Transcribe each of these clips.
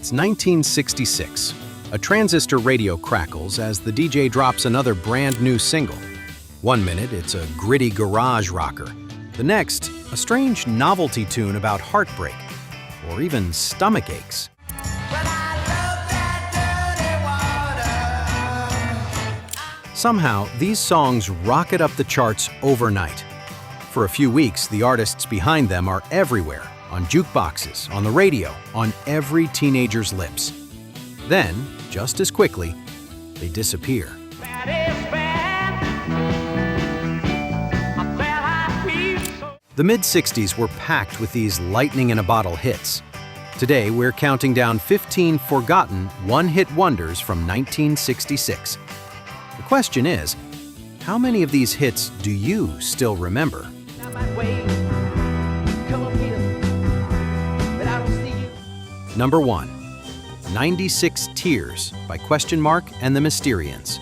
It's 1966. A transistor radio crackles as the DJ drops another brand new single. One minute, it's a gritty garage rocker. The next, a strange novelty tune about heartbreak, or even stomach aches. Somehow, these songs rocket up the charts overnight. For a few weeks, the artists behind them are everywhere, on jukeboxes, on the radio, on every teenager's lips. Then, just as quickly, they disappear. The mid-60s were packed with these lightning-in-a-bottle hits. Today, we're counting down 15 forgotten one-hit wonders from 1966. The question is, how many of these hits do you still remember? Number 1. 96 Tears by Question Mark and the Mysterians.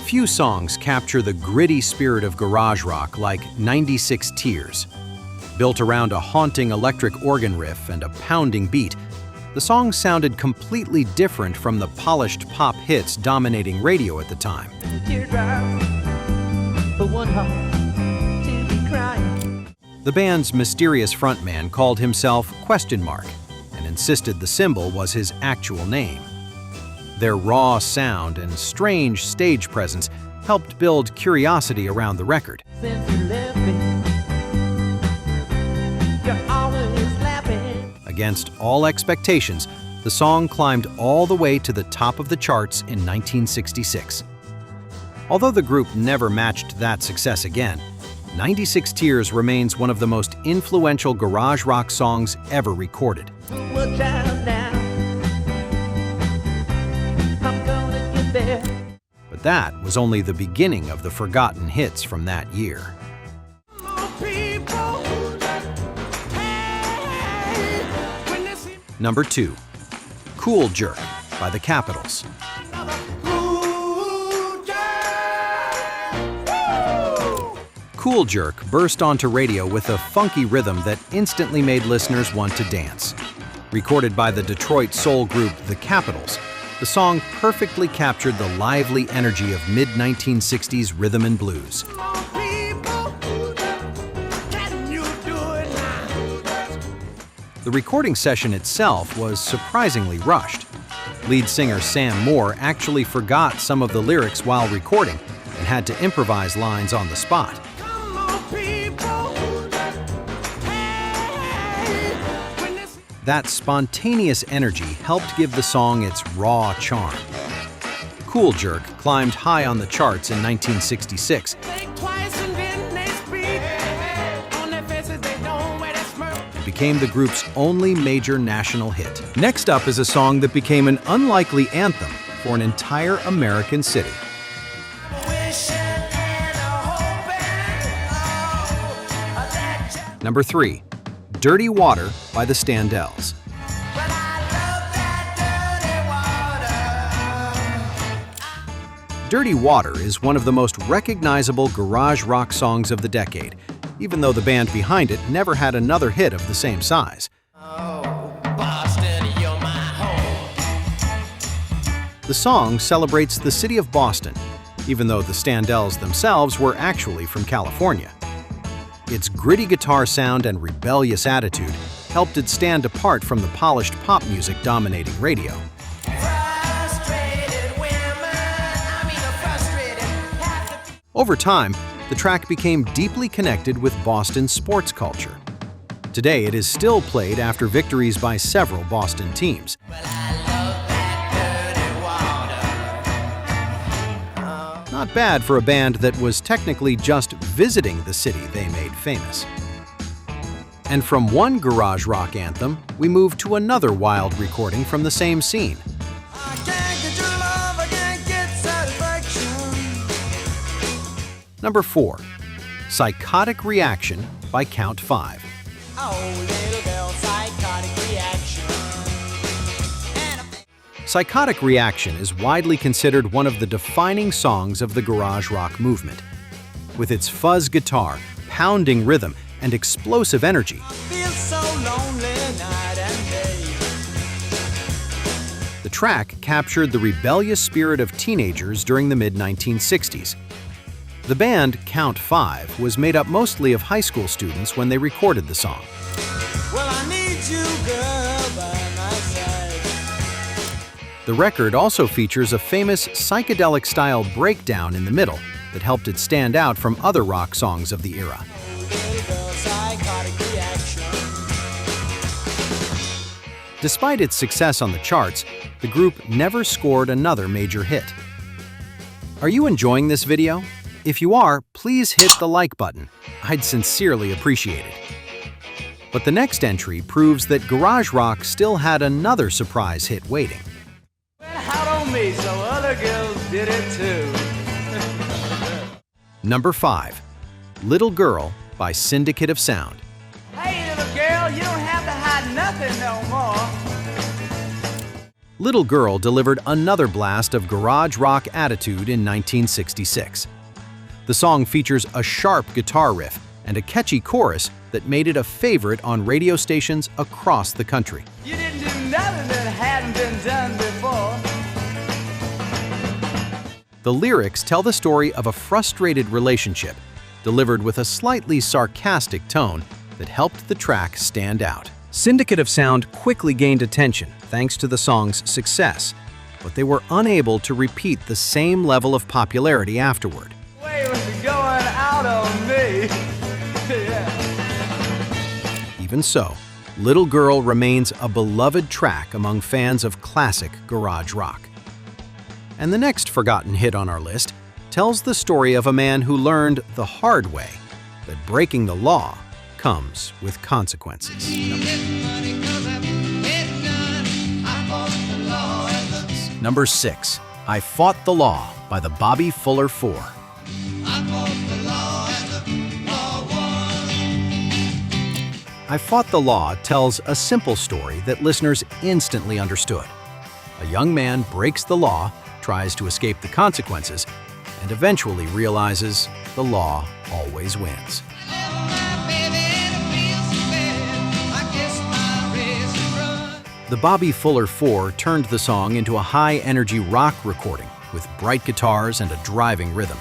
Few songs capture the gritty spirit of garage rock like 96 Tears. Built around a haunting electric organ riff and a pounding beat, the song sounded completely different from the polished pop hits dominating radio at the time. The band's mysterious frontman called himself Question Mark and insisted the symbol was his actual name. Their raw sound and strange stage presence helped build curiosity around the record. Against all expectations, the song climbed all the way to the top of the charts in 1966. Although the group never matched that success again, 96 Tears remains one of the most influential garage rock songs ever recorded. But that was only the beginning of the forgotten hits from that year. Number 2. Cool Jerk by the Capitals. Cool Jerk burst onto radio with a funky rhythm that instantly made listeners want to dance. Recorded by the Detroit soul group The Capitals, the song perfectly captured the lively energy of mid-1960s rhythm and blues. The recording session itself was surprisingly rushed. Lead singer Sam Moore actually forgot some of the lyrics while recording and had to improvise lines on the spot. That spontaneous energy helped give the song its raw charm. Cool Jerk climbed high on the charts in 1966. It became the group's only major national hit. Next up is a song that became an unlikely anthem for an entire American city. Number 3. Dirty Water by the Standells. Dirty Water is one of the most recognizable garage rock songs of the decade, even though the band behind it never had another hit of the same size. The song celebrates the city of Boston, even though the Standells themselves were actually from California. Its gritty guitar sound and rebellious attitude helped it stand apart from the polished pop music dominating radio. Over time, the track became deeply connected with Boston's sports culture. Today, it is still played after victories by several Boston teams. Not bad for a band that was technically just visiting the city they made famous. And from one garage rock anthem, we move to another wild recording from the same scene. Number 4. Psychotic Reaction by Count 5. Oh, little girl, psychotic reaction. Psychotic Reaction is widely considered one of the defining songs of the garage rock movement. With its fuzz guitar, pounding rhythm, and explosive energy. Feel so lonely night and day. The track captured the rebellious spirit of teenagers during the mid-1960s. The band Count 5 was made up mostly of high school students when they recorded the song. Well, I need you, girl, by my side. The record also features a famous psychedelic-style breakdown in the middle that helped it stand out from other rock songs of the era. Little girl, psychotic reaction. Despite its success on the charts, the group never scored another major hit. Are you enjoying this video? If you are, please hit the like button. I'd sincerely appreciate it. But the next entry proves that garage rock still had another surprise hit waiting. Went out on me, so other girls did it too. Number 5. Little Girl by Syndicate of Sound. Hey, little girl, you don't have to hide nothing no more. Little Girl delivered another blast of garage rock attitude in 1966. The song features a sharp guitar riff and a catchy chorus that made it a favorite on radio stations across the country. You didn't do nothing that hadn't been done before. The lyrics tell the story of a frustrated relationship, delivered with a slightly sarcastic tone that helped the track stand out. Syndicate of Sound quickly gained attention thanks to the song's success, but they were unable to repeat the same level of popularity afterward. Way was going out on me. Yeah. Even so, Little Girl remains a beloved track among fans of classic garage rock. And the next forgotten hit on our list tells the story of a man who learned the hard way that breaking the law comes with consequences. Number 6. I Fought the Law by the Bobby Fuller Four. I Fought the Law tells a simple story that listeners instantly understood. A young man breaks the law, tries to escape the consequences, and eventually realizes the law always wins. The Bobby Fuller Four turned the song into a high-energy rock recording with bright guitars and a driving rhythm.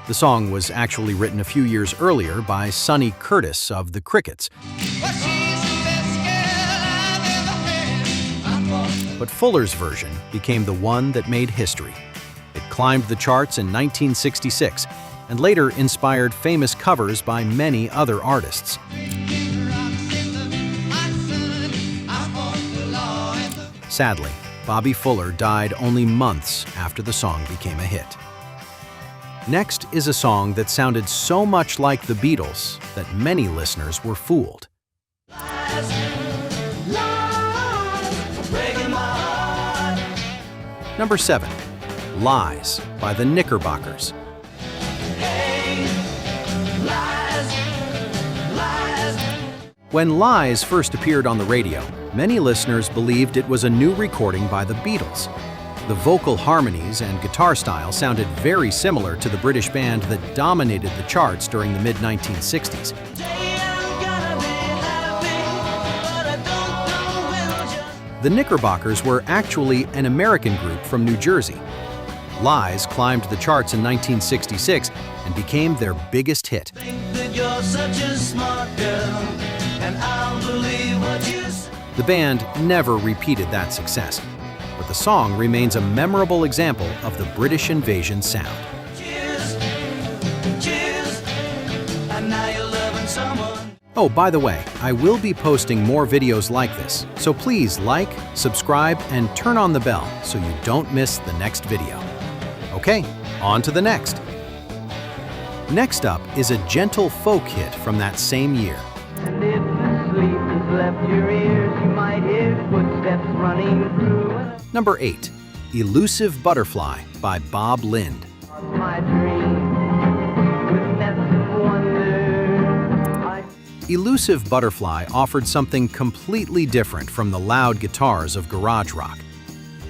The song was actually written a few years earlier by Sonny Curtis of the Crickets. But Fuller's version became the one that made history. It climbed the charts in 1966 and later inspired famous covers by many other artists. Sadly, Bobby Fuller died only months after the song became a hit. Next is a song that sounded so much like the Beatles that many listeners were fooled. Number 7. Lies by the Knickerbockers. When Lies first appeared on the radio, many listeners believed it was a new recording by the Beatles. The vocal harmonies and guitar style sounded very similar to the British band that dominated the charts during the mid-1960s. The Knickerbockers were actually an American group from New Jersey. Lies climbed the charts in 1966 and became their biggest hit. The band never repeated that success, but the song remains a memorable example of the British invasion sound. Oh, by the way, I will be posting more videos like this, so please like, subscribe, and turn on the bell so you don't miss the next video. Okay, on to the next. Next up is a gentle folk hit from that same year. And if the sleep has left your ears, you might hear footsteps running through. Number 8. Elusive Butterfly by Bob Lind. My dream with nets of wonder. Elusive Butterfly offered something completely different from the loud guitars of garage rock.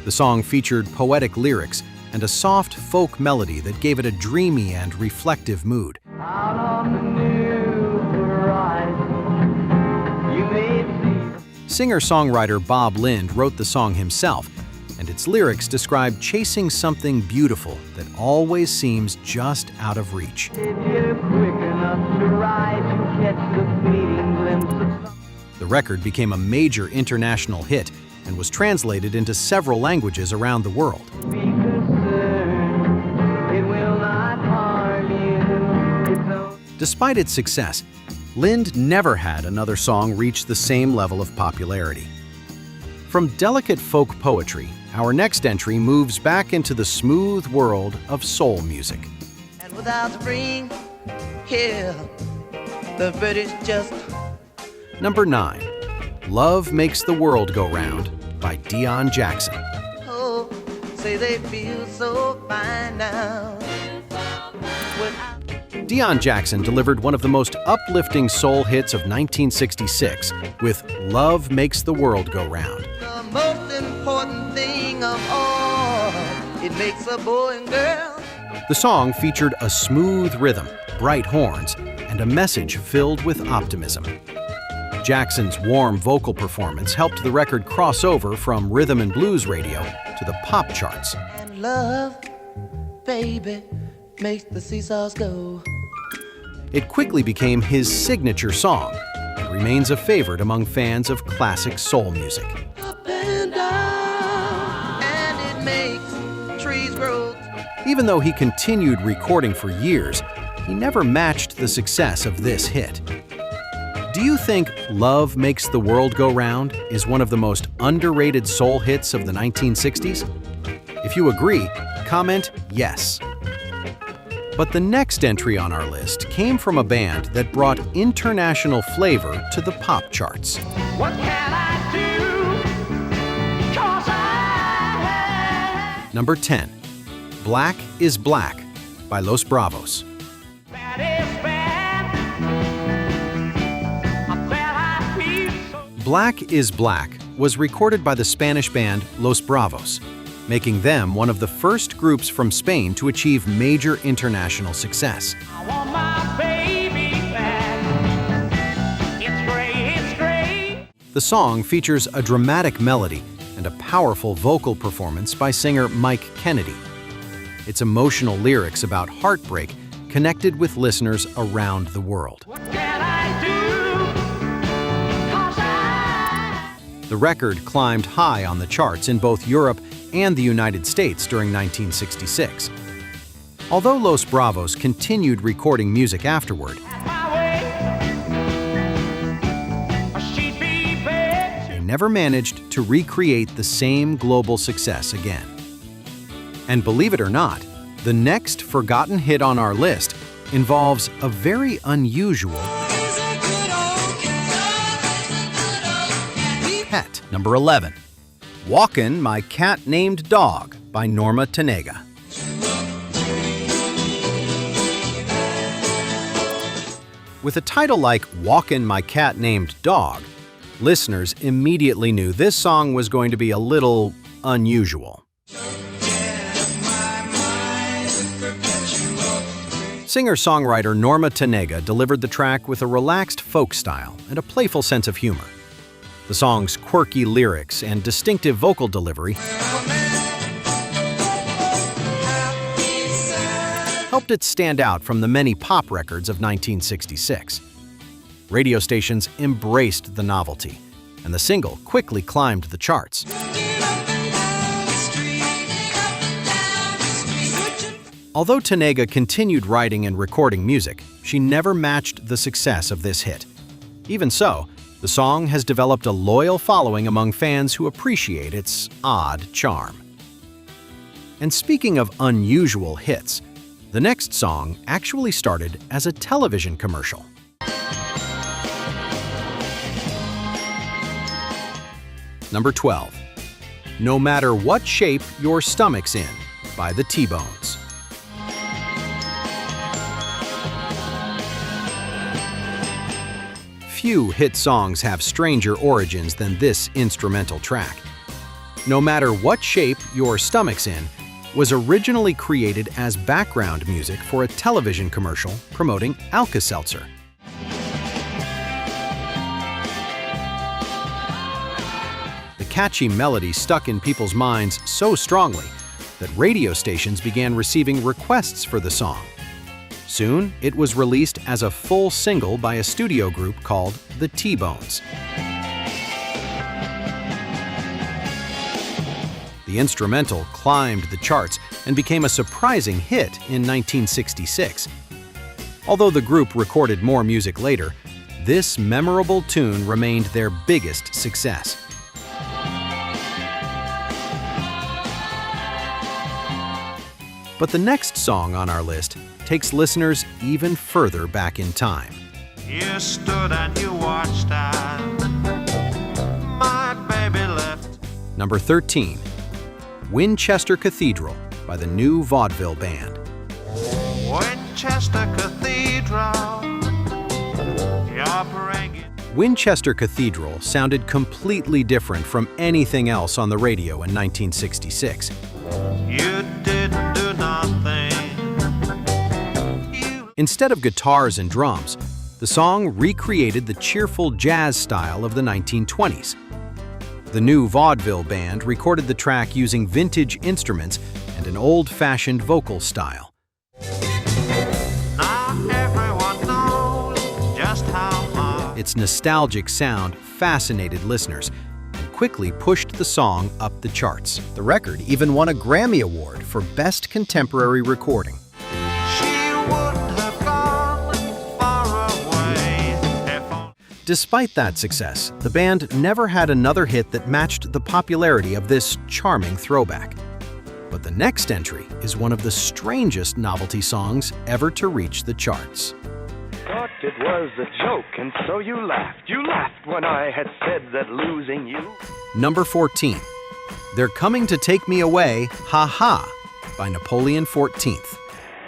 The song featured poetic lyrics and a soft folk melody that gave it a dreamy and reflective mood. Out on the new horizon. Singer-songwriter Bob Lind wrote the song himself, and its lyrics describe chasing something beautiful that always seems just out of reach. If you're quick enough to rise, you catch the fleeting glimpse of The record became a major international hit and was translated into several languages around the world. be concerned. It will not harm you. It's only Despite its success, Lind never had another song reach the same level of popularity. From delicate folk poetry, our next entry moves back into the smooth world of soul music. And without spring, here, the British just Number 9, Love Makes the World Go Round by Deon Jackson. oh, say they feel so fine now. Deon Jackson delivered one of the most uplifting soul hits of 1966 with Love Makes the World Go Round. The most important thing of all, it makes a boy and girl. The song featured a smooth rhythm, bright horns, and a message filled with optimism. Jackson's warm vocal performance helped the record cross over from rhythm and blues radio to the pop charts. And love, baby, makes the seesaws go. It quickly became his signature song and remains a favorite among fans of classic soul music. Up and down, and it makes trees grow. Even though he continued recording for years, he never matched the success of this hit. Do you think Love Makes the World Go Round is one of the most underrated soul hits of the 1960s? If you agree, comment yes. But the next entry on our list came from a band that brought international flavor to the pop charts. what can I do? 'Cause I Number 10, Black is Black by Los Bravos. bad is bad. I'm bad, I feel so. Black is Black was recorded by the Spanish band Los Bravos, making them one of the first groups from Spain to achieve major international success. I want my baby back. It's great. The song features a dramatic melody and a powerful vocal performance by singer Mike Kennedy. Its emotional lyrics about heartbreak connected with listeners around the world. What can I do? 'Cause The record climbed high on the charts in both Europe and the United States during 1966. Although Los Bravos continued recording music afterward, my way. She'd be bad. they never managed to recreate the same global success again. And believe it or not, the next forgotten hit on our list involves a very unusual pet. Number 11, Walkin, My Cat Named Dog by Norma Tanega. With a title like Walkin, My Cat Named Dog, listeners immediately knew this song was going to be a little unusual. Singer-songwriter Norma Tanega delivered the track with a relaxed folk style and a playful sense of humor. The song's quirky lyrics and distinctive vocal delivery helped it stand out from the many pop records of 1966. Radio stations embraced the novelty, and the single quickly climbed the charts. Although Tanega continued writing and recording music, she never matched the success of this hit. Even so, the song has developed a loyal following among fans who appreciate its odd charm. And speaking of unusual hits, the next song actually started as a television commercial. Number 12, No Matter What Shape Your Stomach's In by the T-Bones. Few hit songs have stranger origins than this instrumental track. No Matter What Shape Your Stomach's In was originally created as background music for a television commercial promoting Alka-Seltzer. catchy melody stuck in people's minds so strongly that radio stations began receiving requests for the song. Soon, it was released as a full single by a studio group called the T-Bones. The instrumental climbed the charts and became a surprising hit in 1966. Although the group recorded more music later, this memorable tune remained their biggest success. But the next song on our list takes listeners even further back in time. You stood and you watched as my baby left. Number 13, Winchester Cathedral by the New Vaudeville Band. Winchester Cathedral, you're praying. Winchester Cathedral sounded completely different from anything else on the radio in 1966. You didn't do nothing. Instead of guitars and drums, the song recreated the cheerful jazz style of the 1920s. The New Vaudeville Band recorded the track using vintage instruments and an old-fashioned vocal style. Now everyone knows just how much. Its nostalgic sound fascinated listeners and quickly pushed the song up the charts. The record even won a Grammy Award for Best Contemporary Recording. She wouldn't have gone far away if only. Despite that success, the band never had another hit that matched the popularity of this charming throwback. But the next entry is one of the strangest novelty songs ever to reach the charts. Thought it was a joke, and so you laughed. You laughed when I had said that losing you. Number 14, They're Coming to Take Me Away, Ha Ha, by Napoleon 14th.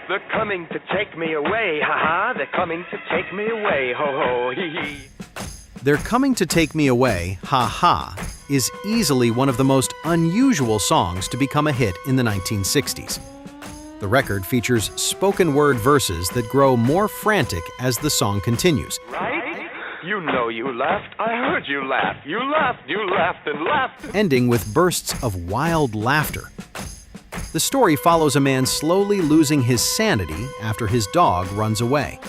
They're coming to take me away, ha-ha. They're coming to take me away, ho-ho, hee-hee. They're Coming to Take Me Away, Ha Ha, is easily one of the most unusual songs to become a hit in the 1960s. The record features spoken word verses that grow more frantic as the song continues. Right? You know you laughed. I heard you laugh. You laughed and laughed. Ending with bursts of wild laughter. The story follows a man slowly losing his sanity after his dog runs away.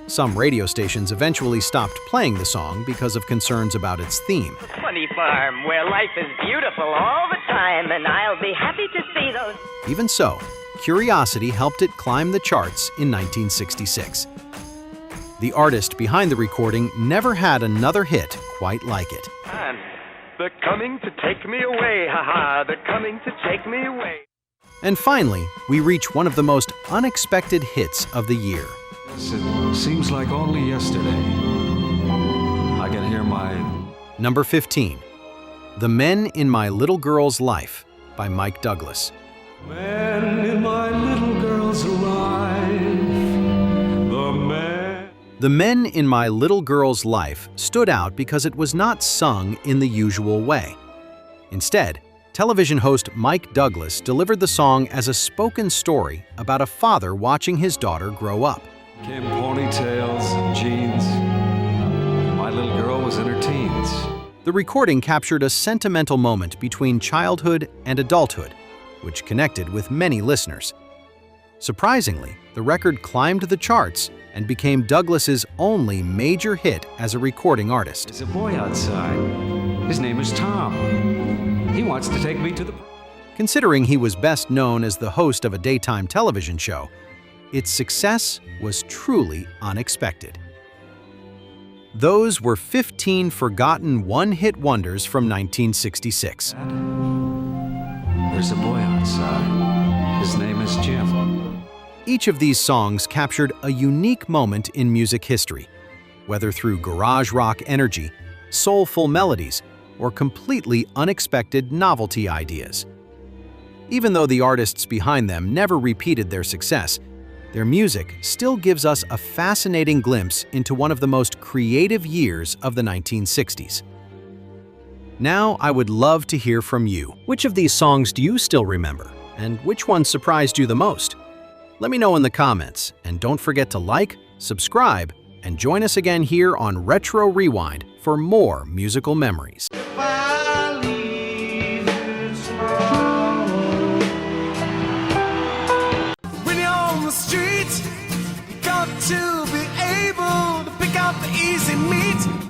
Some radio stations eventually stopped playing the song because of concerns about its theme. Funny farm where life is beautiful all the time, and I'll be happy to see those. Even so, curiosity helped it climb the charts in 1966. The artist behind the recording never had another hit quite like it. And they're coming to take me away, ha-ha. They're coming to take me away. And finally, we reach one of the most unexpected hits of the year. It seems like only yesterday. I can hear my... Number 15, The Men in My Little Girl's Life by Mike Douglas. Man in my little girl's life, the man... The Men in My Little Girl's Life stood out because it was not sung in the usual way. Instead, television host Mike Douglas delivered the song as a spoken story about a father watching his daughter grow up. Came ponytails and jeans. My little girl was in her teens. The recording captured a sentimental moment between childhood and adulthood, which connected with many listeners. Surprisingly, the record climbed the charts and became Douglas's only major hit as a recording artist. There's a boy outside. His name is Tom. He wants to take me to the... Considering he was best known as the host of a daytime television show, its success was truly unexpected. Those were 15 forgotten one-hit wonders from 1966. There's a boy outside. His name is Jim. Each of these songs captured a unique moment in music history, whether through garage rock energy, soulful melodies, or completely unexpected novelty ideas. Even though the artists behind them never repeated their success, their music still gives us a fascinating glimpse into one of the most creative years of the 1960s. Now, I would love to hear from you. Which of these songs do you still remember? And which one surprised you the most? Let me know in the comments, and don't forget to like, subscribe, and join us again here on Retro Rewind for more musical memories. If I leave street. You got to be able to pick out the easy meat.